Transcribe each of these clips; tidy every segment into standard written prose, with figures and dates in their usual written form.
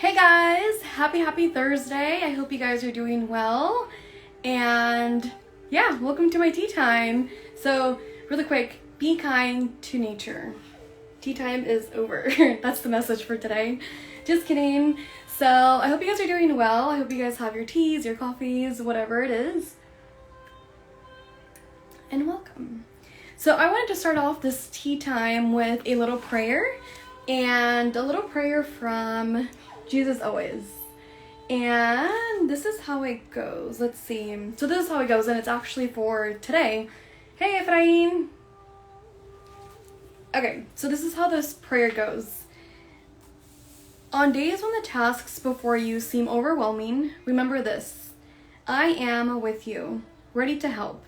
Hey guys, happy Thursday. I hope you guys are doing well. And yeah, welcome to my tea time. So really quick, be kind to nature. Tea time is over. That's the message for today. Just kidding. So I hope you guys are doing well. I hope you guys have your teas, your coffees, whatever it is. And welcome. So I wanted to start off this tea time with a little prayer, and a little prayer from Jesus Always. And this is how it goes. Let's see. So this is how it goes, and it's actually for today. Hey, Ephraim. Okay, so this is how this prayer goes. On days when the tasks before you seem overwhelming, remember this. I am with you, ready to help.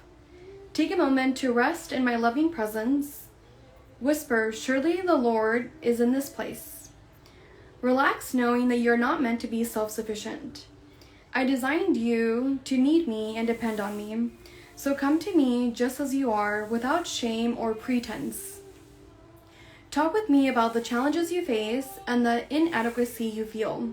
Take a moment to rest in my loving presence. Whisper, surely the Lord is in this place. Relax knowing that you're not meant to be self-sufficient. I designed you to need me and depend on me. So come to me just as you are, without shame or pretense. Talk with me about the challenges you face and the inadequacy you feel.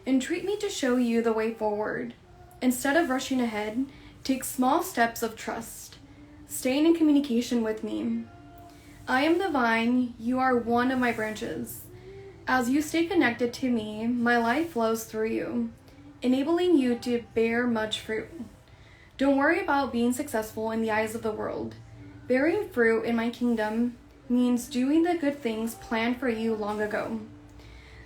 Entreat me to show you the way forward. Instead of rushing ahead, take small steps of trust. Staying in communication with me. I am the vine, you are one of my branches. As you stay connected to me, my life flows through you, enabling you to bear much fruit. Don't worry about being successful in the eyes of the world. Bearing fruit in my kingdom means doing the good things planned for you long ago.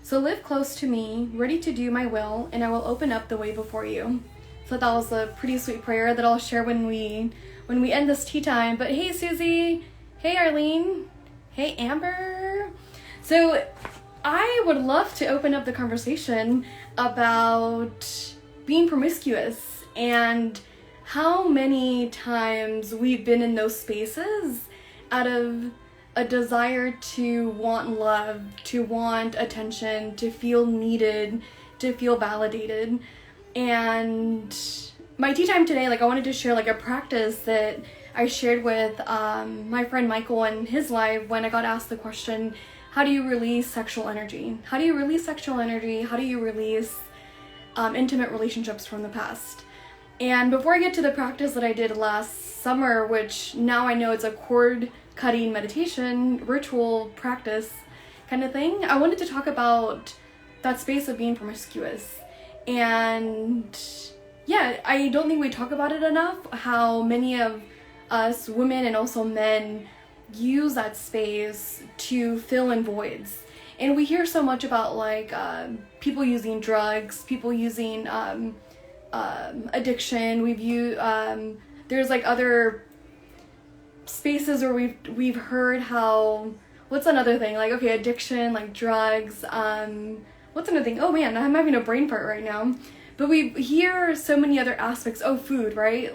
So live close to me, ready to do my will, and I will open up the way before you. So that was a pretty sweet prayer that I'll share when we end this tea time. But hey, Susie. Hey, Arlene. Hey, Amber. So I would love to open up the conversation about being promiscuous and how many times we've been in those spaces out of a desire to want love, to want attention, to feel needed, to feel validated. And my tea time today, I wanted to share a practice that I shared with my friend Michael in his live when I got asked the question, how do you release sexual energy? How do you release sexual energy? How do you release intimate relationships from the past? And before I get to the practice that I did last summer, which now I know it's a cord cutting meditation, ritual practice kind of thing, I wanted to talk about that space of being promiscuous. And yeah, I don't think we talk about it enough, how many of us women and also men use that space to fill in voids. And we hear so much about people using drugs, people using addiction. There's other spaces where we've heard how, what's another thing? Addiction, drugs, what's another thing? Oh man, I'm having a brain fart right now. But we hear so many other aspects. Oh, food, right?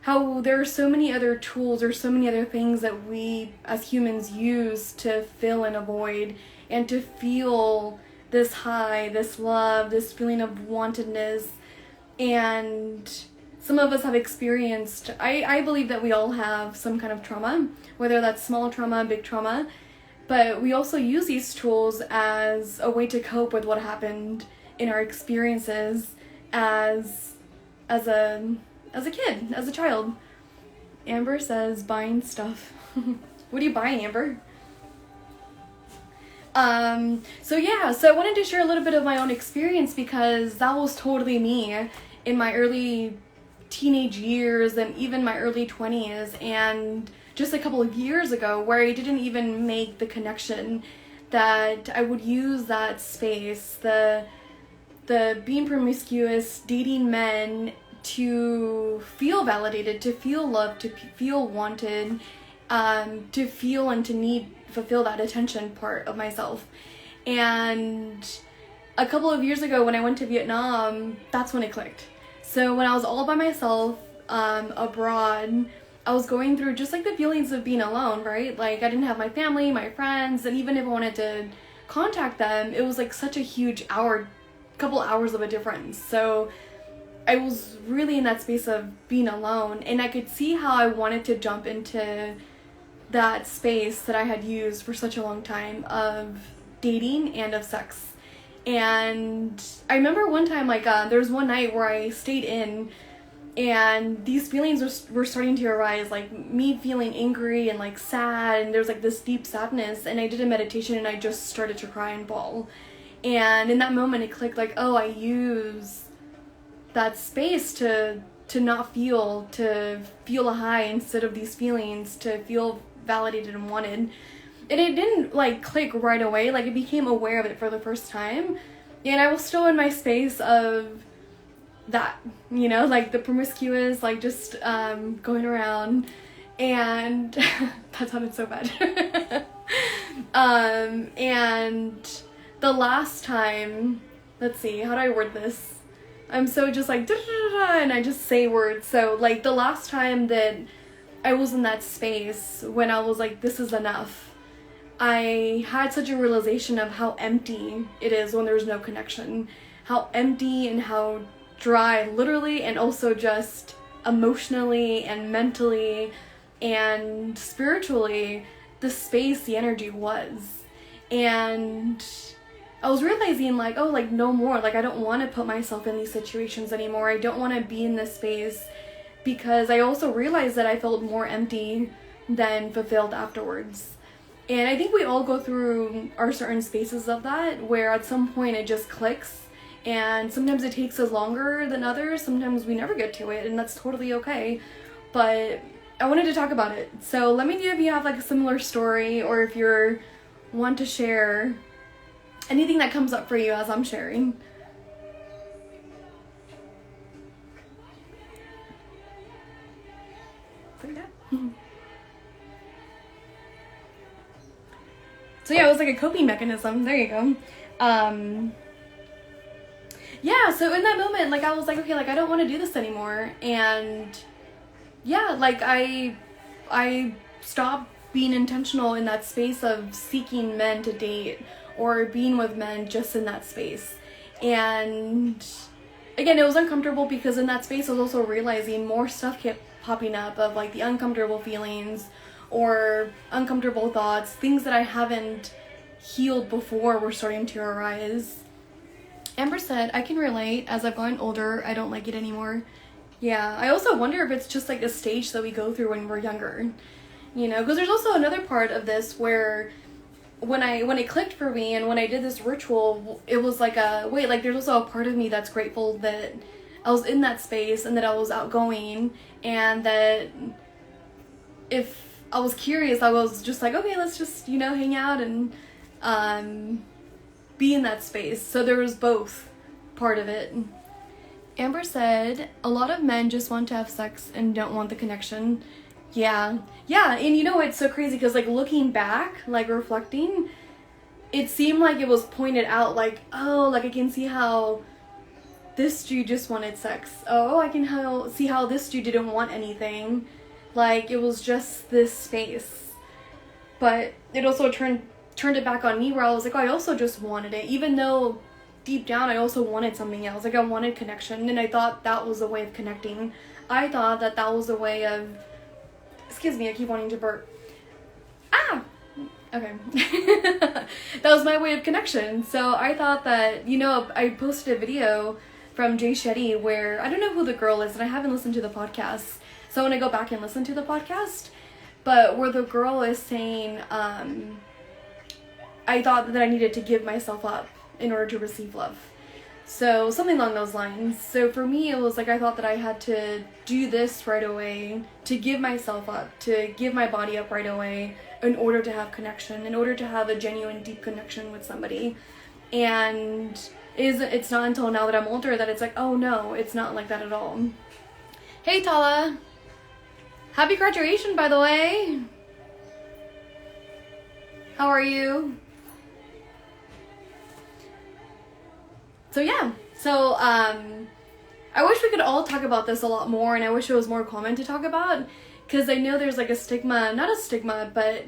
How there are so many other tools or so many other things that we as humans use to fill in a void and to feel this high, this love, this feeling of wantedness. And some of us have experienced, I believe that we all have some kind of trauma, whether that's small trauma, big trauma, but we also use these tools as a way to cope with what happened in our experiences as a kid, as a child. Amber says buying stuff. What are you buying, Amber? So I wanted to share a little bit of my own experience because that was totally me in my early teenage years and even my early 20s, and just a couple of years ago where I didn't even make the connection that I would use that space, the being promiscuous, dating men, to feel validated, to feel loved, to feel wanted, to feel and to fulfill that attention part of myself. And a couple of years ago when I went to Vietnam, that's when it clicked. So when I was all by myself abroad, I was going through just the feelings of being alone, right? I didn't have my family, my friends, and even if I wanted to contact them, it was such a huge couple hours of a difference. So I was really in that space of being alone, and I could see how I wanted to jump into that space that I had used for such a long time of dating and of sex. And I remember one time, like, there was one night where I stayed in, and these feelings were starting to arise, like me feeling angry and like sad, and there's like this deep sadness, and I did a meditation and I just started to cry and bawl. And in that moment it clicked, like, oh, I use that space to not feel, to feel a high instead of these feelings, to feel validated and wanted. And it didn't like click right away, like I became aware of it for the first time, and I was still in my space of that, you know, like the promiscuous, like just going around, and that sounded so bad. And the last time, let's see, how do I word this? I'm so just like and I just say words. So like the last time that I was in that space when I was like, this is enough, I had such a realization of how empty it is when there's no connection, how empty and how dry, literally, and also just emotionally and mentally and spiritually, the space, the energy was. And I was realizing, like, oh, like, no more, like, I don't want to put myself in these situations anymore. I don't want to be in this space, because I also realized that I felt more empty than fulfilled afterwards. And I think we all go through our certain spaces of that, where at some point it just clicks. And sometimes it takes us longer than others. Sometimes we never get to it, and that's totally okay. But I wanted to talk about it. So let me know if you have like a similar story, or if you want to share anything that comes up for you as I'm sharing. Like that. So yeah, it was like a coping mechanism. There you go. Yeah, so in that moment, like, I was like, okay, like, I don't want to do this anymore. And yeah, like, I stopped being intentional in that space of seeking men to date or being with men just in that space. And again, it was uncomfortable because in that space I was also realizing more stuff kept popping up of like the uncomfortable feelings or uncomfortable thoughts, things that I haven't healed before were starting to arise. Amber said, I can relate. As I've gotten older, I don't like it anymore. Yeah, I also wonder if it's just like a stage that we go through when we're younger. You know, because there's also another part of this where when it clicked for me and when I did this ritual, it was like wait, like there's also a part of me that's grateful that I was in that space and that I was outgoing, and that if I was curious, I was just like, okay, let's just, you know, hang out and be in that space. So there was both part of it. Amber said, a lot of men just want to have sex and don't want the connection. Yeah, and you know, it's so crazy because like looking back, like reflecting, it seemed like it was pointed out like, oh, like I can see how this dude just wanted sex. Oh, I can see how this dude didn't want anything. Like it was just this space. But it also turned it back on me where I was like, oh, I also just wanted it, even though deep down I also wanted something else. Like I wanted connection, and I thought that was a way of connecting. I thought that was a way of, excuse me, I keep wanting to burp. Okay. That was my way of connection. So I thought that, you know, I posted a video from Jay Shetty where, I don't know who the girl is and I haven't listened to the podcast, so I want to go back and listen to the podcast, but where the girl is saying, I thought that I needed to give myself up in order to receive love. So something along those lines. So for me, it was like I thought that I had to do this right away, to give myself up, to give my body up right away in order to have connection, in order to have a genuine deep connection with somebody. And it's not until now that I'm older that it's like, oh no, it's not like that at all. Hey Tala! Happy graduation, by the way! How are you? So yeah, so I wish we could all talk about this a lot more, and I wish it was more common to talk about, because I know there's like a stigma, not a stigma, but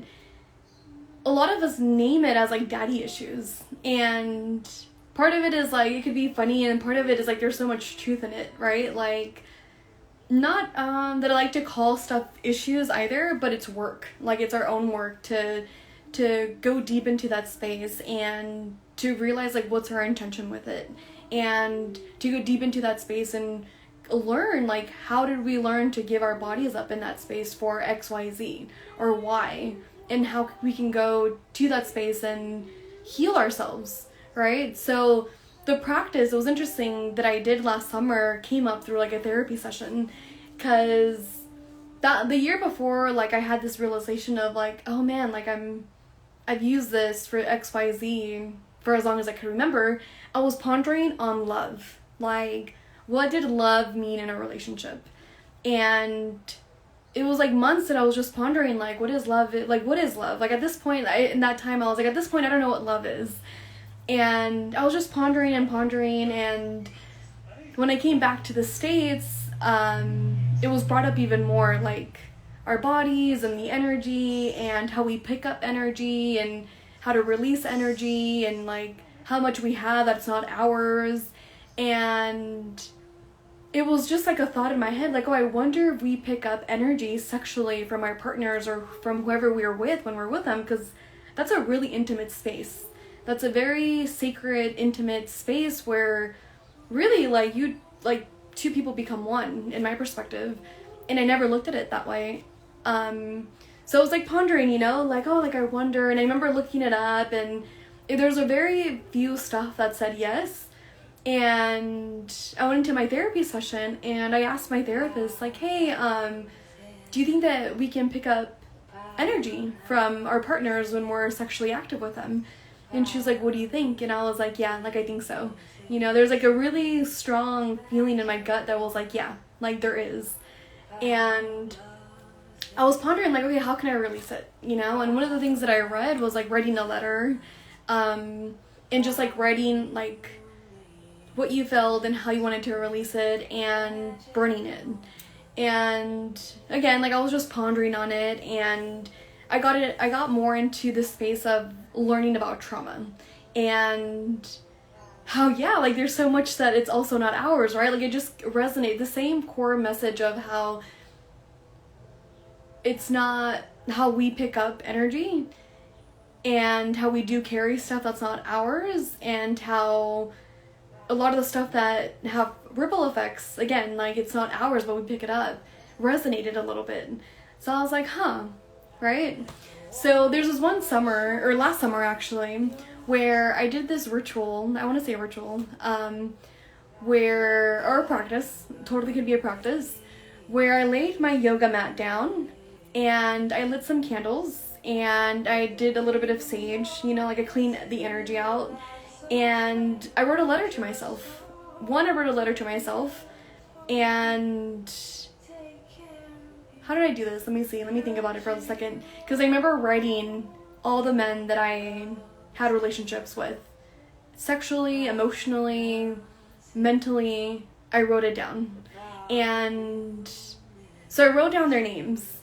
a lot of us name it as like daddy issues, and part of it is like it could be funny, and part of it is like there's so much truth in it, right? Like, not that I like to call stuff issues either, but it's work. Like it's our own work to to go deep into that space and to realize like what's our intention with it, and to go deep into that space and learn like how did we learn to give our bodies up in that space for XYZ or Y, and how we can go to that space and heal ourselves, right? So the practice, it was interesting that I did last summer, came up through like a therapy session, because the year before, like I had this realization of like, oh man, like I've used this for XYZ for as long as I could remember. I was pondering on love, like what did love mean in a relationship? And it was like months that I was just pondering like, what is love? Like what is love? Like at this point, in that time I was like, at this point I don't know what love is. And I was just pondering, and when I came back to the States, it was brought up even more, like our bodies and the energy and how we pick up energy and how to release energy and like how much we have that's not ours. And it was just like a thought in my head, like, oh, I wonder if we pick up energy sexually from our partners or from whoever we're with when we're with them, because that's a really intimate space. That's a very sacred, intimate space where really like two people become one, in my perspective. And I never looked at it that way. So I was like pondering, like, oh, like I wonder. And I remember looking it up, and there's a very few stuff that said yes. And I went into my therapy session and I asked my therapist, like, hey, do you think that we can pick up energy from our partners when we're sexually active with them? And she was like, what do you think? And I was like, yeah, like I think so. There's like a really strong feeling in my gut that was like, yeah, like there is. And I was pondering like, okay, how can I release it? And one of the things that I read was like writing a letter, and just like writing like what you felt and how you wanted to release it, and burning it. And again, like I was just pondering on it, and I got more into the space of learning about trauma and how, yeah, like there's so much that it's also not ours, right? Like it just resonated, the same core message of how it's not how we pick up energy and how we do carry stuff that's not ours, and how a lot of the stuff that have ripple effects, again, like it's not ours but we pick it up, resonated a little bit. So I was like, huh, right? So there's this one summer, or last summer actually, where I did this ritual, I want to say ritual, or a practice, totally could be a practice, where I laid my yoga mat down and I lit some candles and I did a little bit of sage, like I cleaned the energy out, and I wrote a letter to myself. I wrote a letter to myself, and how did I do this? Let me think about it for a second, because I remember writing all the men that I had relationships with, sexually, emotionally, mentally. I wrote it down, and so I wrote down their names,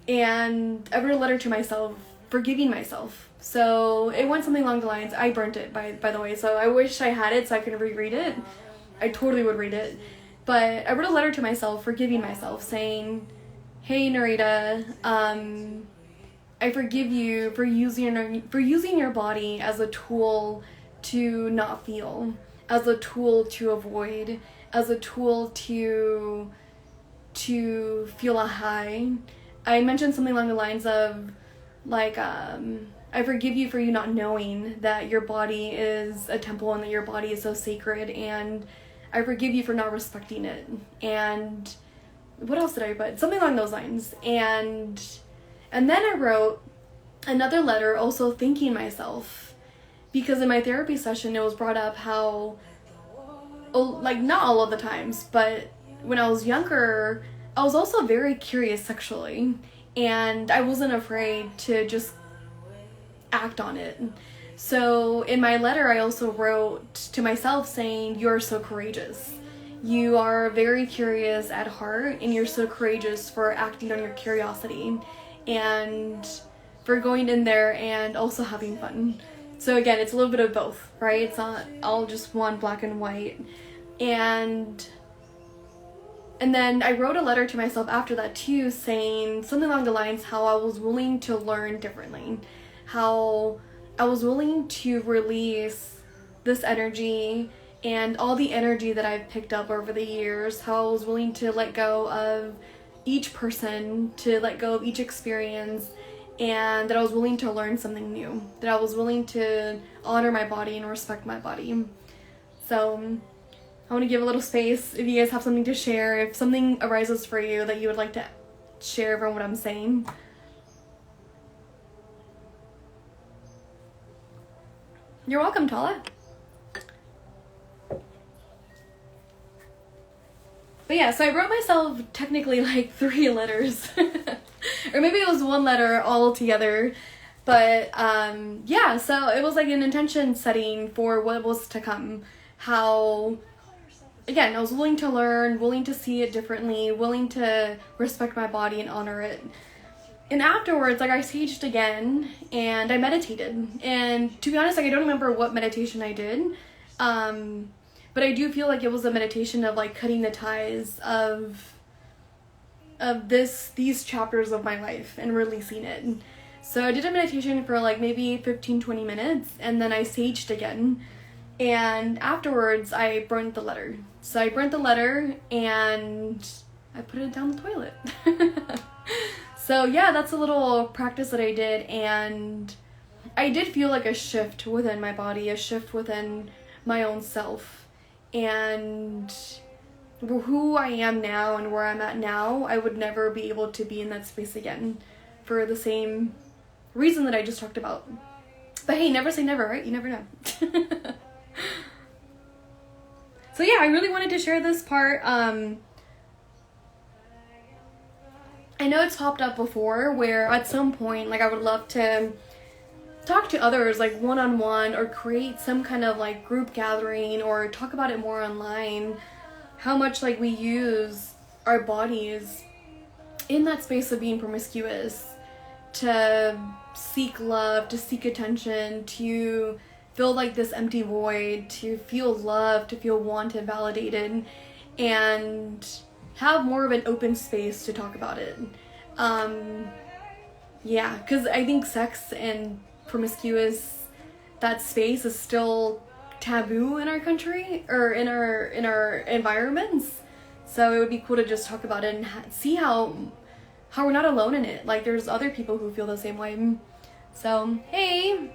and I wrote a letter to myself, forgiving myself. So it went something along the lines, I burnt it by the way, so I wish I had it so I could reread it. I totally would read it. But I wrote a letter to myself, forgiving myself, saying, hey Narita, I forgive you for using your body as a tool to not feel, as a tool to avoid, as a tool to feel a high. I mentioned something along the lines of like, I forgive you for you not knowing that your body is a temple and that your body is so sacred, and I forgive you for not respecting it. And what else did I put? Something along those lines. And then I wrote another letter also thanking myself, because in my therapy session it was brought up how, like not all of the times, but when I was younger, I was also very curious sexually, and I wasn't afraid to just act on it. So in my letter I also wrote to myself saying, you're so courageous. You are very curious at heart, and you're so courageous for acting on your curiosity and for going in there and also having fun. So again, it's a little bit of both, right? It's not all just one black and white. And then I wrote a letter to myself after that too, saying something along the lines how I was willing to learn differently, how I was willing to release this energy and all the energy that I've picked up over the years, how I was willing to let go of each person, to let go of each experience, and that I was willing to learn something new, that I was willing to honor my body and respect my body. So I want to give a little space if you guys have something to share, if something arises for you that you would like to share from what I'm saying. You're welcome, Tala. But yeah, so I wrote myself technically like 3 letters. Or maybe it was 1 letter all together. But yeah, so it was like an intention setting for what was to come. How, again, I was willing to learn, willing to see it differently, willing to respect my body and honor it. And afterwards, like, I saged again and I meditated. And to be honest, like, I don't remember what meditation I did. But I do feel like it was a meditation of like cutting the ties of these chapters of my life and releasing it. So I did a meditation for like maybe 15-20 minutes, and then I saged again. And afterwards I burnt the letter. So I burnt the letter and I put it down the toilet. So yeah, that's a little practice that I did, and I did feel like a shift within my body, a shift within my own self. And who I am now and where I'm at now, I would never be able to be in that space again for the same reason that I just talked about. But hey, never say never, right? You never know. So yeah, I really wanted to share this part. I know it's popped up before where at some point, like, I would love to talk to others, like one-on-one, or create some kind of like group gathering, or talk about it more online, how much like we use our bodies in that space of being promiscuous to seek love, to seek attention, to feel like this empty void, to feel loved, to feel wanted, validated, and have more of an open space to talk about it. Yeah, because I think sex and promiscuous, that space is still taboo in our country, or in our environments. So it would be cool to just talk about it and see how we're not alone in it. Like, there's other people who feel the same way. So hey.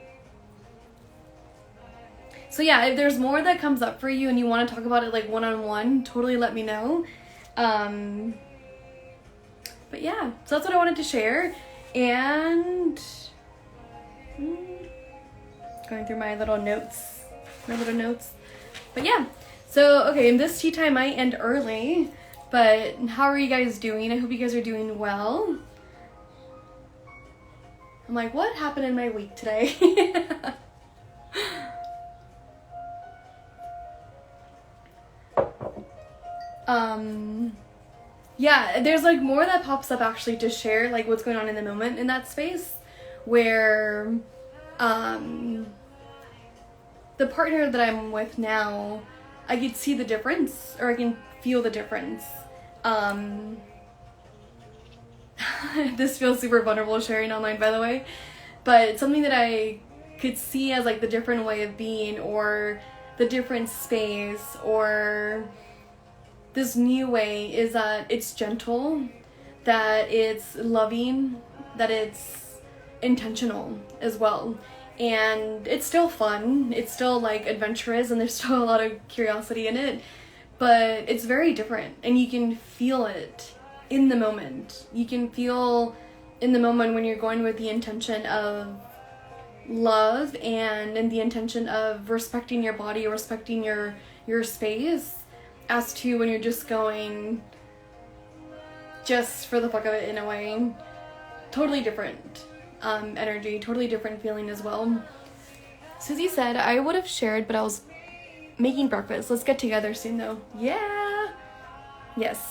So yeah, if there's more that comes up for you and you want to talk about it like one-on-one, totally let me know. But yeah, so that's what I wanted to share. And going through my little notes. But yeah, so okay, and this tea time might end early, but how are you guys doing? I hope you guys are doing well. I'm like, what happened in my week today? Yeah, there's like more that pops up actually to share, like what's going on in the moment in that space, where the partner that I'm with now, I can see the difference, or I can feel the difference. This feels super vulnerable sharing online, by the way, but something that I could see as like the different way of being, or the different space, or this new way, is that it's gentle, that it's loving, that it's intentional as well. And it's still fun, it's still like adventurous, and there's still a lot of curiosity in it, but it's very different, and you can feel it in the moment. You can feel in the moment when you're going with the intention of love, and in the intention of respecting your body, respecting your space, as to when you're just going just for the fuck of it in a way. Totally different energy, totally different feeling as well. Susie said I would have shared, but I was making breakfast. Let's get together soon though. Yeah. Yes.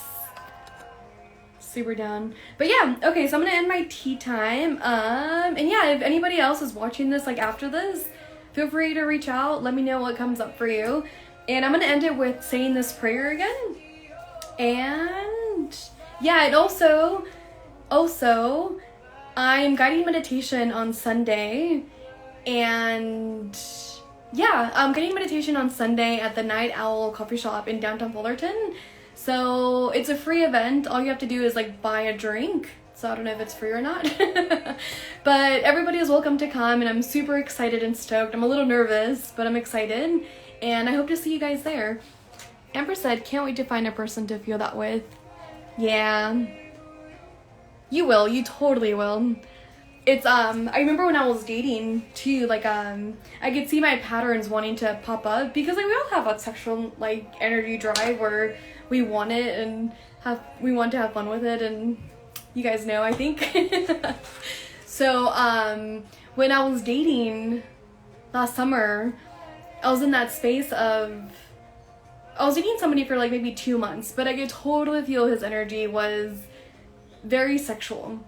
Super down. But yeah, okay, so I'm gonna end my tea time. And yeah, if anybody else is watching this like after this, feel free to reach out. Let me know what comes up for you. And I'm gonna end it with saying this prayer again. And yeah, it also I'm guiding meditation on Sunday, and yeah, I'm guiding meditation on Sunday at the Night Owl coffee shop in downtown Fullerton. So it's a free event. All you have to do is like buy a drink. So I don't know if it's free or not. But everybody is welcome to come, and I'm super excited and stoked. I'm a little nervous, but I'm excited, and I hope to see you guys there. Amber said, can't wait to find a person to feel that with. Yeah. You will. You totally will. It's, I remember when I was dating, too, like, I could see my patterns wanting to pop up, because, like, we all have a sexual, like, energy drive where we want it, and we want to have fun with it, and you guys know, I think. So, when I was dating last summer, I was in that space of, I was dating somebody for, like, maybe 2 months, but I could totally feel his energy was very sexual,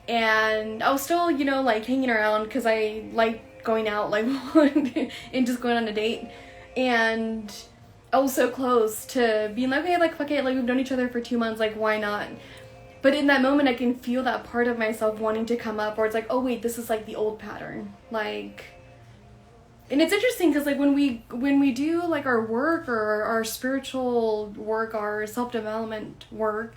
and I was still, you know, like, hanging around because I like going out, like, and just going on a date, and I was so close to being like, okay, like, fuck it, like, we've known each other for 2 months, like, why not? But in that moment, I can feel that part of myself wanting to come up, where it's like, oh wait, this is like the old pattern, like. And it's interesting because, like, when we do, like, our work or our spiritual work, our self-development work,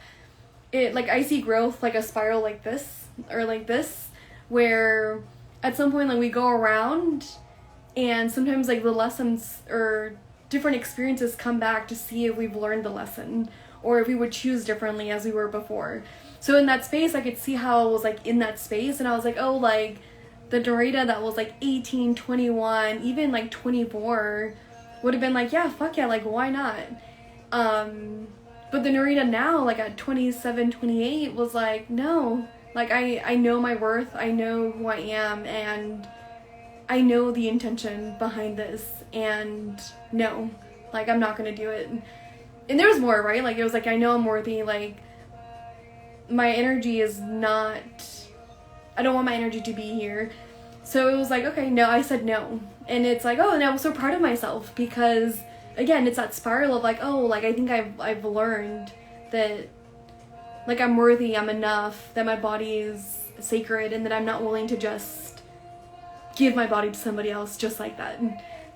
it, like, I see growth like a spiral like this, or like this, where at some point, like, we go around, and sometimes, like, the lessons or different experiences come back to see if we've learned the lesson, or if we would choose differently as we were before. So in that space, I could see how I was, like, in that space, and I was like, oh, like, the Dorita that was, like, 18, 21, even, like, 24 would have been like, yeah, fuck yeah, like, why not? But the Narita now, like, at 27, 28, was like, no. Like, I know my worth, I know who I am, and I know the intention behind this, and no. Like, I'm not gonna do it. And there was more, right? Like, it was like, I know I'm worthy, like, my energy is not, I don't want my energy to be here. So it was like, okay, no, I said no. And it's like, oh, and I was so proud of myself, because again, it's that spiral of like, oh, like, I think I've learned that, like, I'm worthy, I'm enough, that my body is sacred, and that I'm not willing to just give my body to somebody else just like that.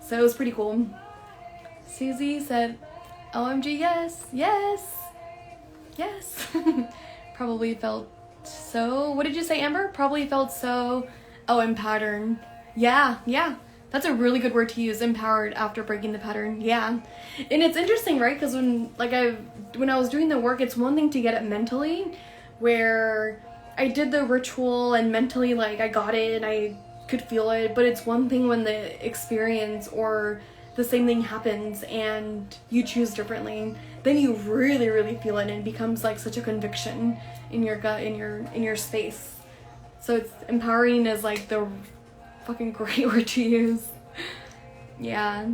So it was pretty cool. Susie said, OMG, yes, yes, yes. Probably felt so, what did you say, Amber? Probably felt so, oh, in pattern. Yeah. That's a really good word to use, empowered after breaking the pattern. Yeah. And it's interesting, right? Because when I was doing the work, it's one thing to get it mentally, where I did the ritual and mentally, like, I got it and I could feel it. But it's one thing when the experience or the same thing happens and you choose differently. Then you really, really feel it, and it becomes like such a conviction in your gut, in your space. So it's empowering is like the fucking great word to use. Yeah.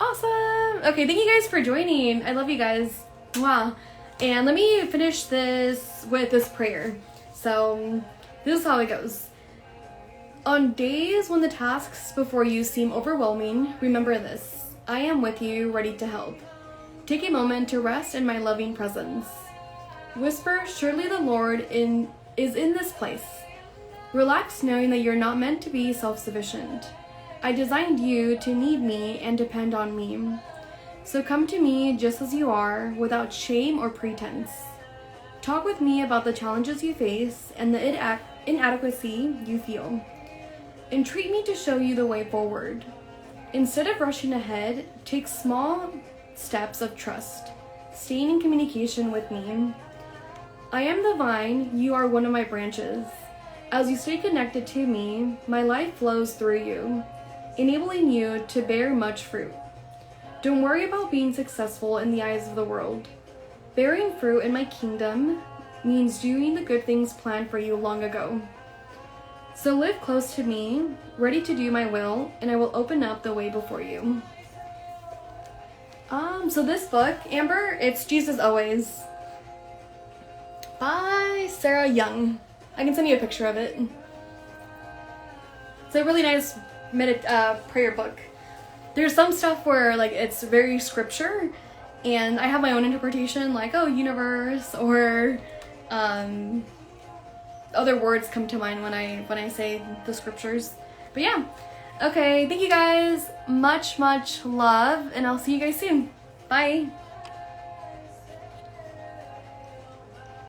Awesome. Okay, thank you guys for joining. I love you guys. Wow. And let me finish this with this prayer. So this is how it goes. On days when the tasks before you seem overwhelming, remember this. I am with you, ready to help. Take a moment to rest in my loving presence. Whisper, surely the Lord is in this place. Relax knowing that you're not meant to be self-sufficient. I designed you to need me and depend on me. So come to me just as you are, without shame or pretense. Talk with me about the challenges you face and the inadequacy you feel. Entreat me to show you the way forward. Instead of rushing ahead, take small steps of trust, staying in communication with me. I am the vine, you are one of my branches. As you stay connected to me, my life flows through you, enabling you to bear much fruit. Don't worry about being successful in the eyes of the world. Bearing fruit in my kingdom means doing the good things planned for you long ago. So live close to me, ready to do my will, and I will open up the way before you. So this book, Amber, it's Jesus Always, by Sarah Young. I can send you a picture of it. It's a really nice prayer book. There's some stuff where, like, it's very scripture, and I have my own interpretation, like, oh, universe, or other words come to mind when I say the scriptures. But yeah. Okay, thank you guys. Much love, and I'll see you guys soon. Bye.